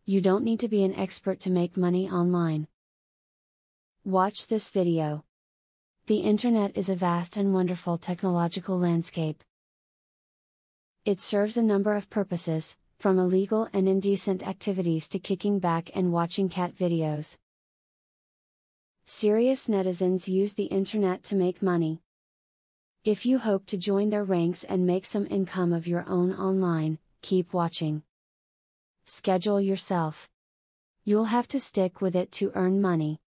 You don't need to be an expert to make money online. Watch this video. The internet is a vast and wonderful technological landscape. It serves a number of purposes, from illegal and indecent activities to kicking back and watching cat videos. Serious netizens use the internet to make money. If you hope to join their ranks and make some income of your own online, keep watching. Schedule yourself. You'll have to stick with it to earn money.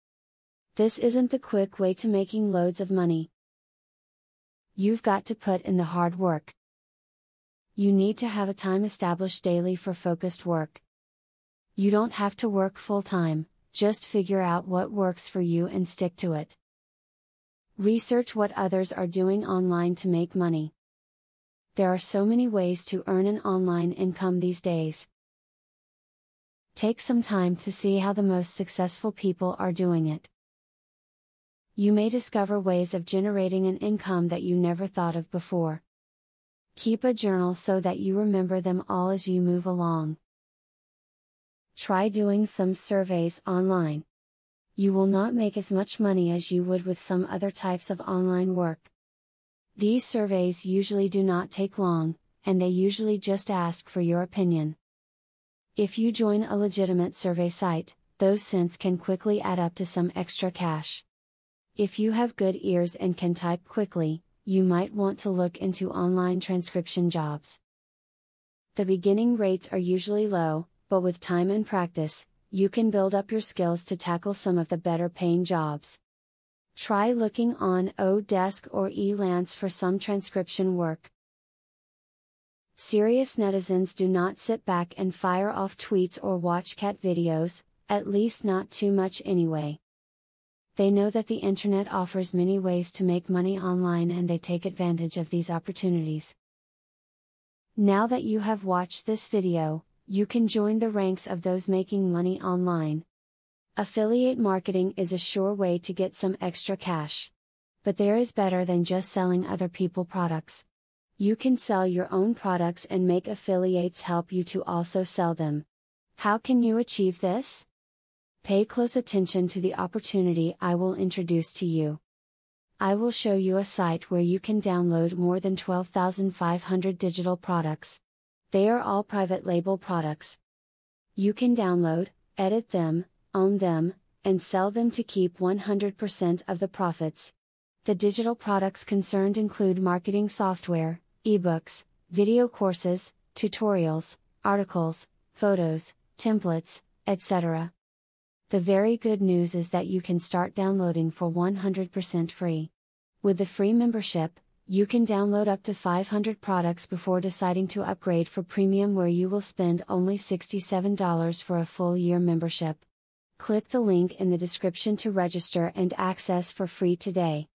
This isn't the quick way to making loads of money. You've got to put in the hard work. You need to have a time established daily for focused work. You don't have to work full-time, just figure out what works for you and stick to it. Research what others are doing online to make money. There are so many ways to earn an online income these days. Take some time to see how the most successful people are doing it. You may discover ways of generating an income that you never thought of before. Keep a journal so that you remember them all as you move along. Try doing some surveys online. You will not make as much money as you would with some other types of online work. These surveys usually do not take long, and they usually just ask for your opinion. If you join a legitimate survey site, those cents can quickly add up to some extra cash. If you have good ears and can type quickly, you might want to look into online transcription jobs. The beginning rates are usually low, but with time and practice, you can build up your skills to tackle some of the better paying jobs. Try looking on Odesk or Elance for some transcription work. Serious netizens do not sit back and fire off tweets or watch cat videos, at least not too much anyway. They know that the internet offers many ways to make money online and they take advantage of these opportunities. Now that you have watched this video, you can join the ranks of those making money online. Affiliate marketing is a sure way to get some extra cash. But there is better than just selling other people's products. You can sell your own products and make affiliates help you to also sell them. How can you achieve this? Pay close attention to the opportunity I will introduce to you. I will show you a site where you can download more than 12,500 digital products. They are all private label products. You can download, edit them, own them, and sell them to keep 100% of the profits. The digital products concerned include marketing software, ebooks, video courses, tutorials, articles, photos, templates, etc. The very good news is that you can start downloading for 100% free. With the free membership, you can download up to 500 products before deciding to upgrade for premium, where you will spend only $67 for a full year membership. Click the link in the description to register and access for free today.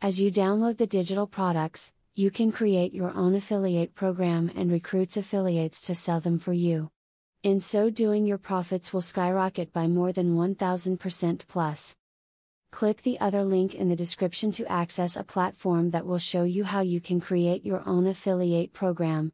As you download the digital products, you can create your own affiliate program and recruit affiliates to sell them for you. In so doing, your profits will skyrocket by more than 1000% plus. Click the other link in the description to access a platform that will show you how you can create your own affiliate program.